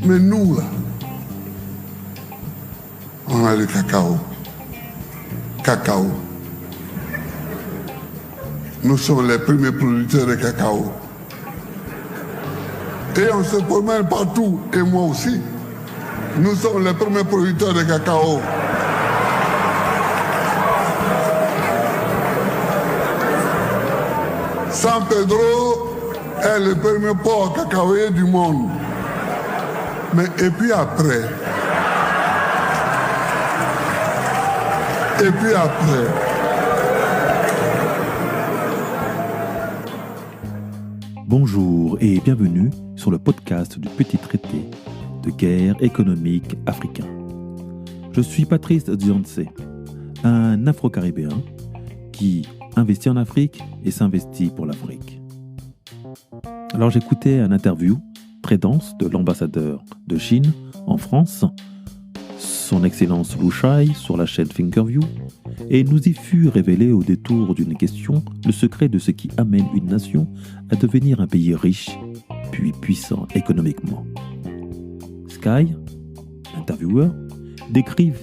Mais nous, là, on a le cacao. Cacao. Nous sommes les premiers producteurs de cacao. Et on se promène partout, et moi aussi. Nous sommes les premiers producteurs de cacao. San Pedro est le premier port cacaoyer du monde. Mais et puis après, Bonjour et bienvenue sur le podcast du Petit Traité de guerre économique africain. Je suis Patrice Dzionse, un Afro-Caribéen qui investit en Afrique et s'investit pour l'Afrique. Alors j'écoutais une interview très dense de l'ambassadeur de Chine en France, son Excellence Lu Shai, sur la chaîne Thinkerview, et il nous y fut révélé au détour d'une question le secret de ce qui amène une nation à devenir un pays riche puis puissant économiquement. Sky, l'intervieweur, décrivent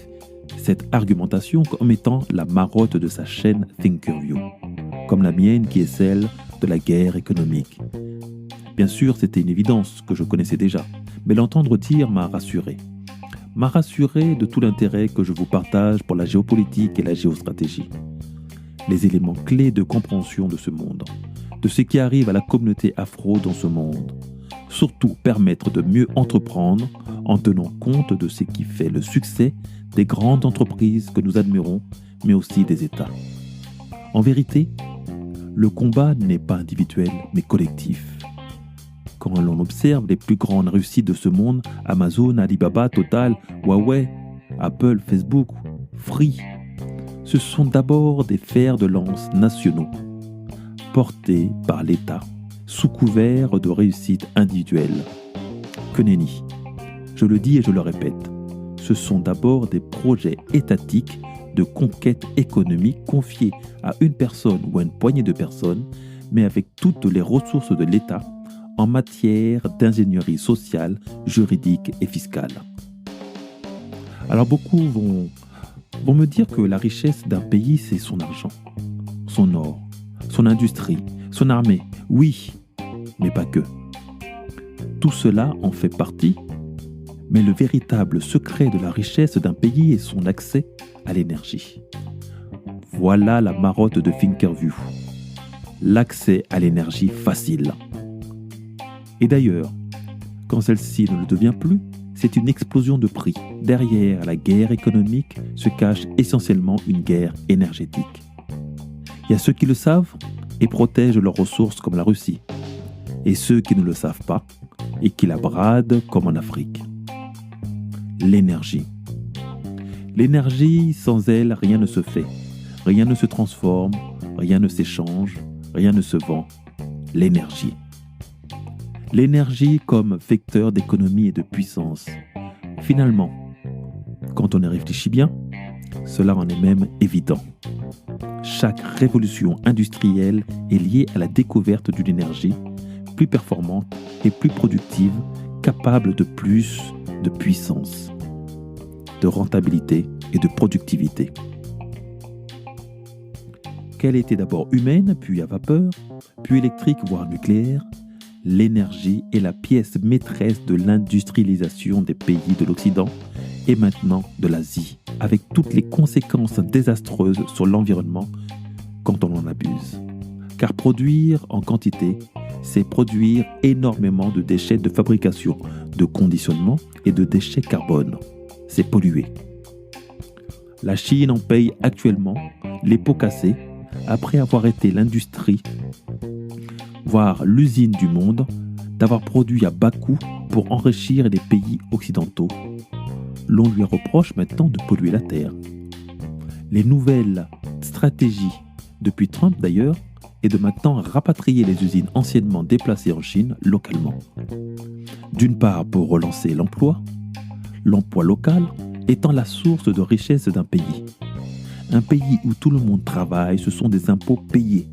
cette argumentation comme étant la marotte de sa chaîne Thinkerview, comme la mienne qui est celle de la guerre économique. Bien sûr, c'était une évidence que je connaissais déjà, mais l'entendre dire m'a rassuré. M'a rassuré de tout l'intérêt que je vous partage pour la géopolitique et la géostratégie. Les éléments clés de compréhension de ce monde, de ce qui arrive à la communauté afro dans ce monde. Surtout permettre de mieux entreprendre en tenant compte de ce qui fait le succès des grandes entreprises que nous admirons, mais aussi des États. En vérité, le combat n'est pas individuel, mais collectif. Quand l'on observe les plus grandes réussites de ce monde, Amazon, Alibaba, Total, Huawei, Apple, Facebook, Free, ce sont d'abord des fers de lance nationaux, portés par l'État, sous couvert de réussite individuelle. Que nenni. Je le dis et je le répète, ce sont d'abord des projets étatiques de conquête économique confiés à une personne ou à une poignée de personnes, mais avec toutes les ressources de l'État en matière d'ingénierie sociale, juridique et fiscale. Alors beaucoup vont me dire que la richesse d'un pays, c'est son argent, son or, son industrie, son armée. Oui, mais pas que. Tout cela en fait partie, mais le véritable secret de la richesse d'un pays est son accès à l'énergie. Voilà la marotte de Thinkerview. L'accès à l'énergie facile. Et d'ailleurs, quand celle-ci ne le devient plus, c'est une explosion de prix. Derrière la guerre économique se cache essentiellement une guerre énergétique. Il y a ceux qui le savent et protègent leurs ressources comme la Russie, et ceux qui ne le savent pas et qui la bradent comme en Afrique. L'énergie. L'énergie, sans elle, rien ne se fait. Rien ne se transforme, rien ne s'échange, rien ne se vend. L'énergie. L'énergie comme vecteur d'économie et de puissance. Finalement, quand on y réfléchit bien, cela en est même évident. Chaque révolution industrielle est liée à la découverte d'une énergie plus performante et plus productive, capable de plus de puissance, de rentabilité et de productivité. Qu'elle était d'abord humaine, puis à vapeur, puis électrique, voire nucléaire, l'énergie est la pièce maîtresse de l'industrialisation des pays de l'Occident et maintenant de l'Asie, avec toutes les conséquences désastreuses sur l'environnement quand on en abuse. Car produire en quantité, c'est produire énormément de déchets de fabrication, de conditionnement et de déchets carbone. C'est polluer. La Chine en paye actuellement les pots cassés après avoir été l'industrie, voire l'usine du monde, d'avoir produit à bas coût pour enrichir les pays occidentaux. L'on lui reproche maintenant de polluer la terre. Les nouvelles stratégies, depuis Trump d'ailleurs, est de maintenant rapatrier les usines anciennement déplacées en Chine localement. D'une part pour relancer l'emploi local étant la source de richesse d'un pays. Un pays où tout le monde travaille, ce sont des impôts payés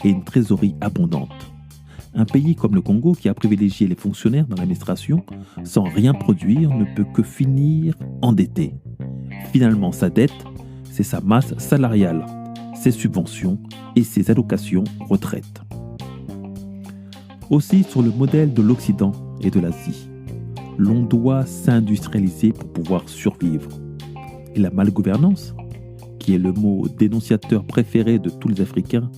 et une trésorerie abondante. Un pays comme le Congo, qui a privilégié les fonctionnaires dans l'administration, sans rien produire, ne peut que finir endetté. Finalement, sa dette, c'est sa masse salariale, ses subventions et ses allocations retraite. Aussi, sur le modèle de l'Occident et de l'Asie, l'on doit s'industrialiser pour pouvoir survivre. Et la malgouvernance, qui est le mot dénonciateur préféré de tous les Africains,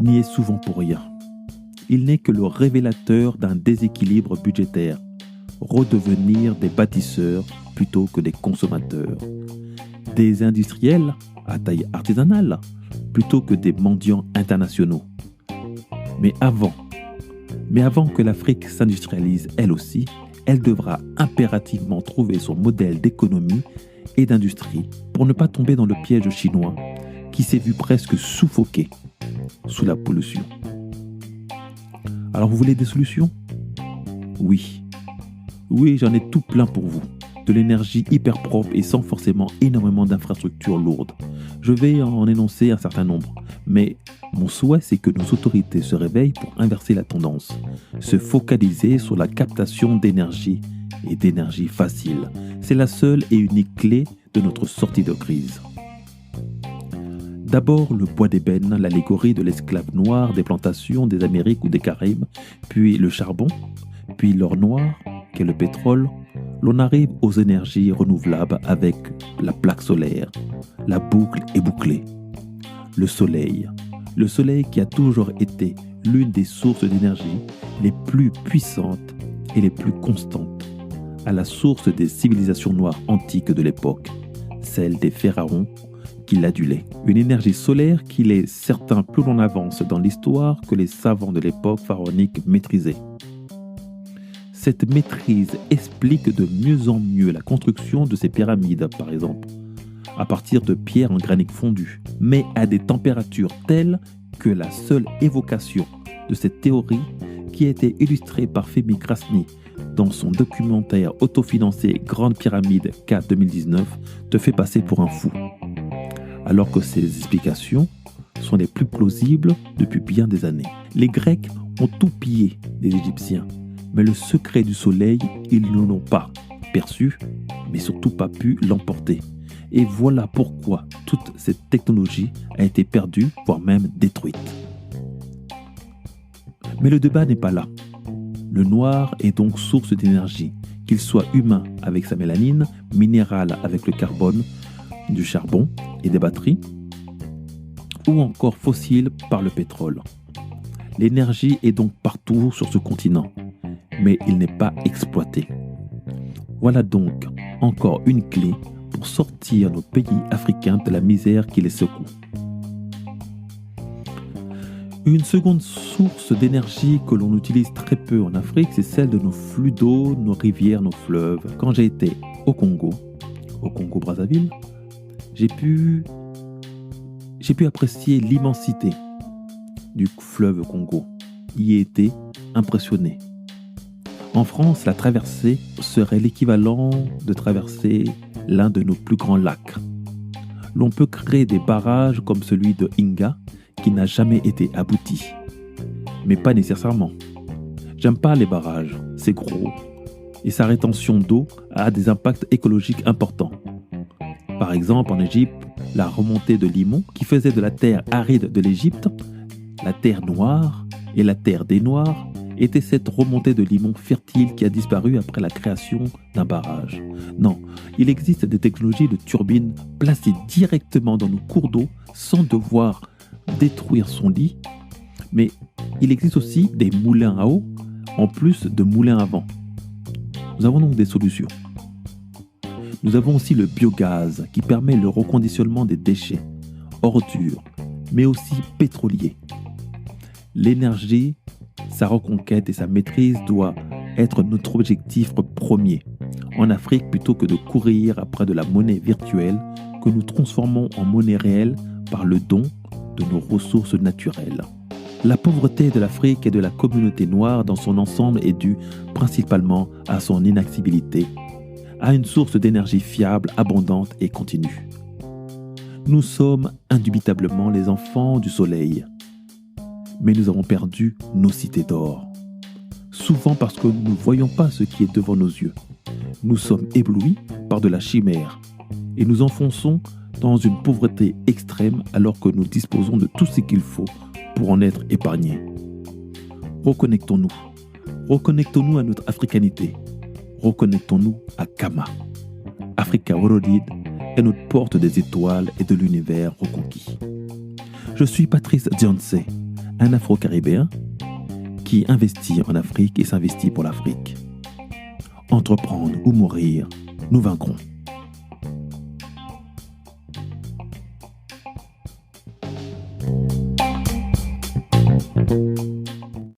n'y est souvent pour rien. Il n'est que le révélateur d'un déséquilibre budgétaire, redevenir des bâtisseurs plutôt que des consommateurs, des industriels à taille artisanale plutôt que des mendiants internationaux. Mais avant que l'Afrique s'industrialise elle aussi, elle devra impérativement trouver son modèle d'économie et d'industrie pour ne pas tomber dans le piège chinois qui s'est vu presque suffoqué sous la pollution. Alors vous voulez des solutions ? Oui, j'en ai tout plein pour vous. De l'énergie hyper propre et sans forcément énormément d'infrastructures lourdes. Je vais en énoncer un certain nombre, mais mon souhait c'est que nos autorités se réveillent pour inverser la tendance, se focaliser sur la captation d'énergie et d'énergie facile. C'est la seule et unique clé de notre sortie de crise. D'abord le bois d'ébène, l'allégorie de l'esclave noir des plantations des Amériques ou des Caraïbes, puis le charbon, puis l'or noir, qu'est le pétrole. L'on arrive aux énergies renouvelables avec la plaque solaire. La boucle est bouclée. Le soleil qui a toujours été l'une des sources d'énergie les plus puissantes et les plus constantes, à la source des civilisations noires antiques de l'époque, celle des pharaons qui l'adulaient. Une énergie solaire qu'il est certain plus l'on avance dans l'histoire que les savants de l'époque pharaonique maîtrisaient. Cette maîtrise explique de mieux en mieux la construction de ces pyramides, par exemple, à partir de pierres en granit fondu, mais à des températures telles que la seule évocation de cette théorie, qui a été illustrée par Femi Krasny dans son documentaire autofinancé Grande Pyramide K 2019, te fait passer pour un fou. Alors que ces explications sont les plus plausibles depuis bien des années. Les Grecs ont tout pillé des Égyptiens, mais le secret du soleil, ils ne l'ont pas perçu, mais surtout pas pu l'emporter. Et voilà pourquoi toute cette technologie a été perdue, voire même détruite. Mais le débat n'est pas là. Le noir est donc source d'énergie, qu'il soit humain avec sa mélanine, minéral avec le carbone, du charbon et des batteries, ou encore fossile par le pétrole. L'énergie est donc partout sur ce continent, mais il n'est pas exploité. Voilà donc encore une clé pour sortir nos pays africains de la misère qui les secoue. Une seconde source d'énergie que l'on utilise très peu en Afrique, c'est celle de nos flux d'eau, nos rivières, nos fleuves. Quand j'ai été au Congo-Brazzaville, j'ai pu apprécier l'immensité du fleuve Congo. Y ai été impressionné. En France, la traversée serait l'équivalent de traverser l'un de nos plus grands lacs. L'on peut créer des barrages comme celui de Inga, qui n'a jamais été abouti. Mais pas nécessairement. J'aime pas les barrages, c'est gros, et sa rétention d'eau a des impacts écologiques importants. Par exemple, en Égypte, la remontée de Limon, qui faisait de la terre aride de l'Égypte, la terre noire et la terre des Noirs, était cette remontée de limon fertile qui a disparu après la création d'un barrage. Non, il existe des technologies de turbines placées directement dans nos cours d'eau sans devoir détruire son lit, mais il existe aussi des moulins à eau en plus de moulins à vent. Nous avons donc des solutions. Nous avons aussi le biogaz qui permet le reconditionnement des déchets, ordures, mais aussi pétroliers. L'énergie, sa reconquête et sa maîtrise doit être notre objectif premier en Afrique plutôt que de courir après de la monnaie virtuelle que nous transformons en monnaie réelle par le don de nos ressources naturelles. La pauvreté de l'Afrique et de la communauté noire dans son ensemble est due principalement à son inaccessibilité, à une source d'énergie fiable, abondante et continue. Nous sommes indubitablement les enfants du soleil. mais nous avons perdu nos cités d'or. Souvent parce que nous ne voyons pas ce qui est devant nos yeux. Nous sommes éblouis par de la chimère et nous enfonçons dans une pauvreté extrême alors que nous disposons de tout ce qu'il faut pour en être épargnés. Reconnectons-nous. Reconnectons-nous à notre africanité. Reconnectons-nous à Kama. Africa Worldwide est notre porte des étoiles et de l'univers reconquis. Je suis Patrice Dionce, un Afro-Caribéen qui investit en Afrique et s'investit pour l'Afrique. Entreprendre ou mourir, nous vaincrons.